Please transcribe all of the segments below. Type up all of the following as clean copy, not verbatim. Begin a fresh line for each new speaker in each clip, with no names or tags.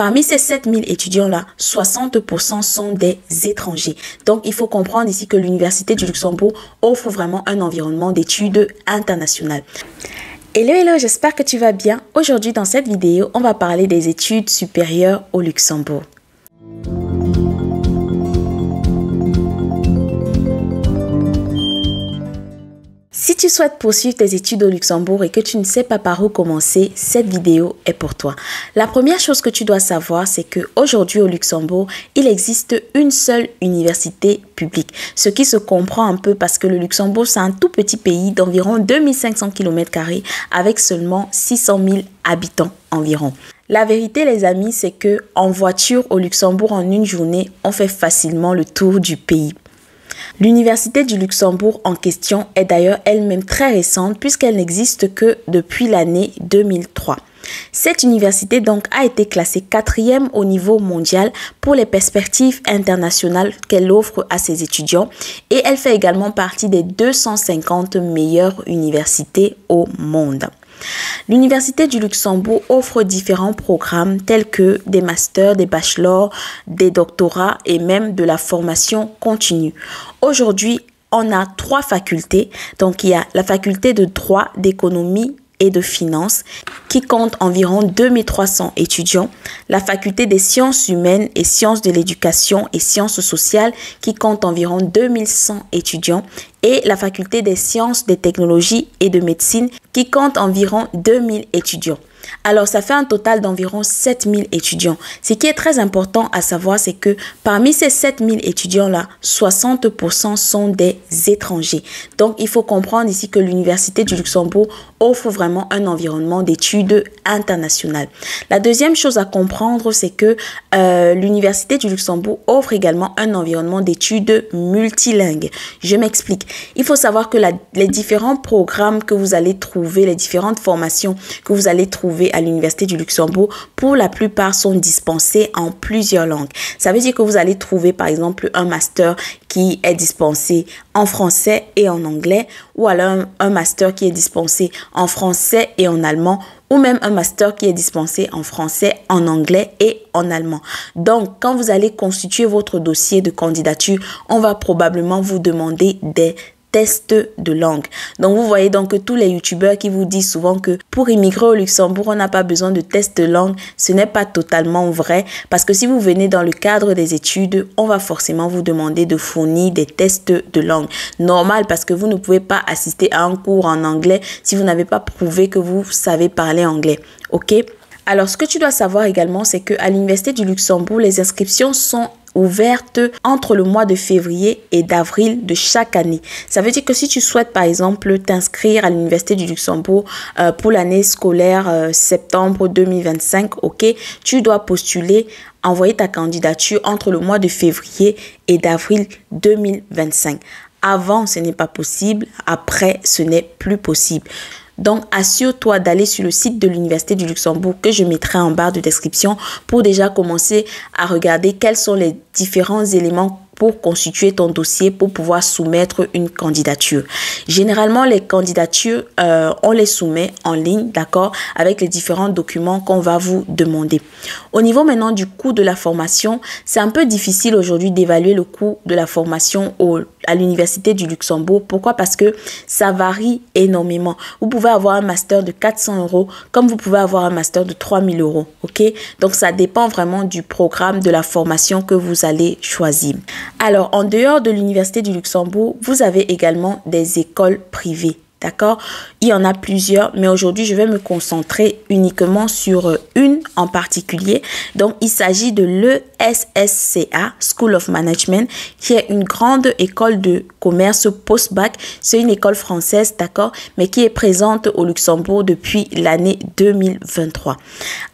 Parmi ces 7000 étudiants-là, 60% sont des étrangers. Donc, il faut comprendre ici que l'Université du Luxembourg offre vraiment un environnement d'études international. Hello, j'espère que tu vas bien. Aujourd'hui, dans cette vidéo, on va parler des études supérieures au Luxembourg. Si tu souhaites poursuivre tes études au Luxembourg et que tu ne sais pas par où commencer, cette vidéo est pour toi. La première chose que tu dois savoir, c'est qu'aujourd'hui au Luxembourg, il existe une seule université publique. Ce qui se comprend un peu parce que le Luxembourg, c'est un tout petit pays d'environ 2500 km² avec seulement 600 000 habitants environ. La vérité, les amis, c'est que en voiture au Luxembourg, en une journée, on fait facilement le tour du pays. L'Université du Luxembourg en question est d'ailleurs elle-même très récente puisqu'elle n'existe que depuis l'année 2003. Cette université donc a été classée 4e au niveau mondial pour les perspectives internationales qu'elle offre à ses étudiants et elle fait également partie des 250 meilleures universités au monde. L'Université du Luxembourg offre différents programmes tels que des masters, des bachelors, des doctorats et même de la formation continue. Aujourd'hui, on a 3 facultés. Donc, il y a la faculté de droit, d'économie et de finances qui compte environ 2300 étudiants, la faculté des sciences humaines et sciences de l'éducation et sciences sociales qui compte environ 2100 étudiants et la faculté des sciences, des technologies et de médecine qui compte environ 2000 étudiants. Alors, ça fait un total d'environ 7000 étudiants. Ce qui est très important à savoir, c'est que parmi ces 7000 étudiants-là, 60% sont des étrangers. Donc, il faut comprendre ici que l'Université du Luxembourg offre vraiment un environnement d'études internationales. La deuxième chose à comprendre, c'est que l'Université du Luxembourg offre également un environnement d'études multilingues. Je m'explique. Il faut savoir que les différents programmes que vous allez trouver, les différentes formations que vous allez trouver à l'Université du Luxembourg, pour la plupart sont dispensés en plusieurs langues. Ça veut dire que vous allez trouver par exemple un master qui est dispensé en français et en anglais, ou alors un master qui est dispensé en français et en allemand, ou même un master qui est dispensé en français, en anglais et en allemand. Donc, quand vous allez constituer votre dossier de candidature, on va probablement vous demander des tests de langue. Donc, vous voyez donc que tous les youtubeurs qui vous disent souvent que pour immigrer au Luxembourg, on n'a pas besoin de tests de langue, ce n'est pas totalement vrai parce que si vous venez dans le cadre des études, on va forcément vous demander de fournir des tests de langue. Normal parce que vous ne pouvez pas assister à un cours en anglais si vous n'avez pas prouvé que vous savez parler anglais. OK? Alors, ce que tu dois savoir également, c'est qu'à l'Université du Luxembourg, les inscriptions sont ouvertes entre le mois de février et d'avril de chaque année. Ça veut dire que si tu souhaites par exemple t'inscrire à l'Université du Luxembourg pour l'année scolaire septembre 2025, ok, tu dois postuler, envoyer ta candidature entre le mois de février et d'avril 2025. Avant, ce n'est pas possible. Après, ce n'est plus possible. Donc, assure-toi d'aller sur le site de l'Université du Luxembourg que je mettrai en barre de description pour déjà commencer à regarder quels sont les différents éléments pour constituer ton dossier pour pouvoir soumettre une candidature. Généralement, les candidatures, on les soumet en ligne, d'accord, avec les différents documents qu'on va vous demander. Au niveau maintenant du coût de la formation, c'est un peu difficile aujourd'hui d'évaluer le coût de la formation à l'Université du Luxembourg. Pourquoi? Parce que ça varie énormément. Vous pouvez avoir un master de 400 € comme vous pouvez avoir un master de 3000 €. Ok? Donc, ça dépend vraiment du programme de la formation que vous allez choisir. Alors, en dehors de l'Université du Luxembourg, vous avez également des écoles privées. D'accord? Il y en a plusieurs, mais aujourd'hui, je vais me concentrer uniquement sur une en particulier. Donc, il s'agit de l'ESSCA, School of Management, qui est une grande école de commerce post-bac. C'est une école française, d'accord, mais qui est présente au Luxembourg depuis l'année 2023.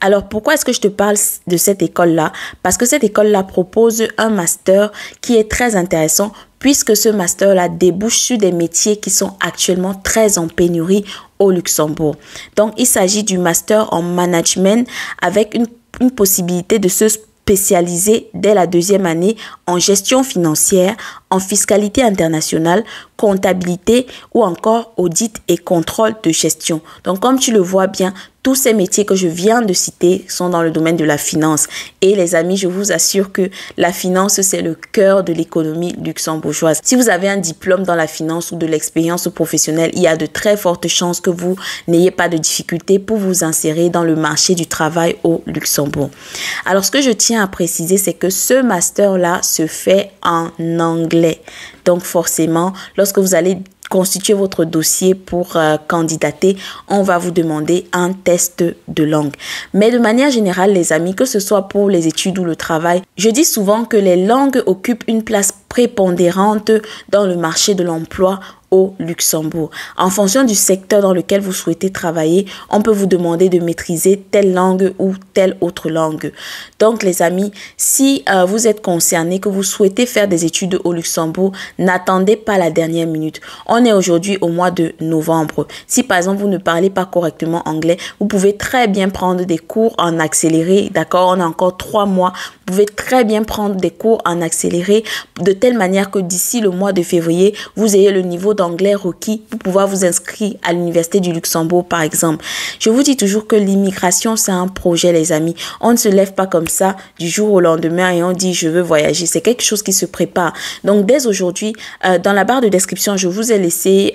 Alors, pourquoi est-ce que je te parle de cette école-là? Parce que cette école-là propose un master qui est très intéressant puisque ce master-là débouche sur des métiers qui sont actuellement très en pénurie au Luxembourg. Donc, il s'agit du master en management avec une possibilité de se spécialiser dès la 2e année en gestion financière, en fiscalité internationale, comptabilité ou encore audit et contrôle de gestion. Donc, comme tu le vois bien, Tous ces métiers que je viens de citer sont dans le domaine de la finance. Et les amis, je vous assure que la finance, c'est le cœur de l'économie luxembourgeoise. Si vous avez un diplôme dans la finance ou de l'expérience professionnelle, il y a de très fortes chances que vous n'ayez pas de difficultés pour vous insérer dans le marché du travail au Luxembourg. Alors, ce que je tiens à préciser, c'est que ce master-là se fait en anglais. Donc, forcément, lorsque vous allez constituer votre dossier pour candidater, on va vous demander un test de langue. Mais de manière générale, les amis, que ce soit pour les études ou le travail, je dis souvent que les langues occupent une place prépondérante dans le marché de l'emploi au Luxembourg. En fonction du secteur dans lequel vous souhaitez travailler, on peut vous demander de maîtriser telle langue ou telle autre langue. Donc les amis, si vous êtes concerné, que vous souhaitez faire des études au Luxembourg, n'attendez pas la dernière minute. On est aujourd'hui au mois de novembre. Si par exemple vous ne parlez pas correctement anglais, vous pouvez très bien prendre des cours en accéléré. D'accord, on a encore 3 mois. Vous pouvez très bien prendre des cours en accéléré de telle manière que d'ici le mois de février, vous ayez le niveau d'anglais requis pour pouvoir vous inscrire à l'Université du Luxembourg, par exemple. Je vous dis toujours que l'immigration, c'est un projet, les amis. On ne se lève pas comme ça du jour au lendemain et on dit je veux voyager. C'est quelque chose qui se prépare. Donc, dès aujourd'hui, dans la barre de description, je vous ai laissé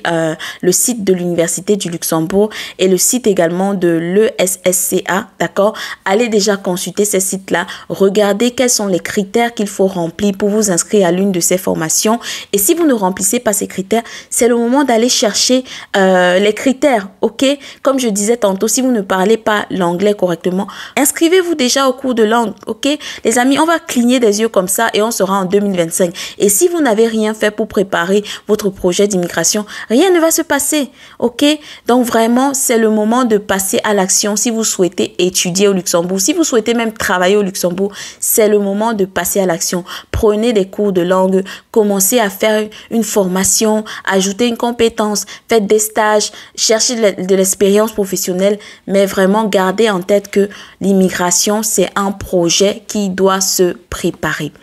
le site de l'Université du Luxembourg et le site également de l'ESSCA, d'accord? Allez déjà consulter ces sites-là. Regardez quels sont les critères qu'il faut remplir pour vous inscrire à l'une de ces formations. Et si vous ne remplissez pas ces critères, c'est le moment d'aller chercher les critères, ok? Comme je disais tantôt, si vous ne parlez pas l'anglais correctement, inscrivez-vous déjà au cours de langue, ok? Les amis, on va cligner des yeux comme ça et on sera en 2025. Et si vous n'avez rien fait pour préparer votre projet d'immigration, rien ne va se passer, ok? Donc vraiment, c'est le moment de passer à l'action si vous souhaitez étudier au Luxembourg. Si vous souhaitez même travailler au Luxembourg, c'est le moment de passer à l'action. Prenez des cours de langue, commencez à faire une formation, ajoutez une compétence, faites des stages, cherchez de l'expérience professionnelle, mais vraiment gardez en tête que l'immigration, c'est un projet qui doit se préparer.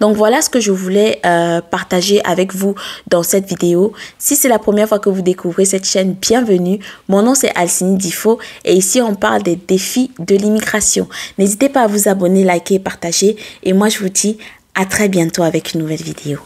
Donc voilà ce que je voulais partager avec vous dans cette vidéo. Si c'est la première fois que vous découvrez cette chaîne, bienvenue. Mon nom c'est Alcini Difo et ici on parle des défis de l'immigration. N'hésitez pas à vous abonner, liker et partager. Et moi je vous dis à très bientôt avec une nouvelle vidéo.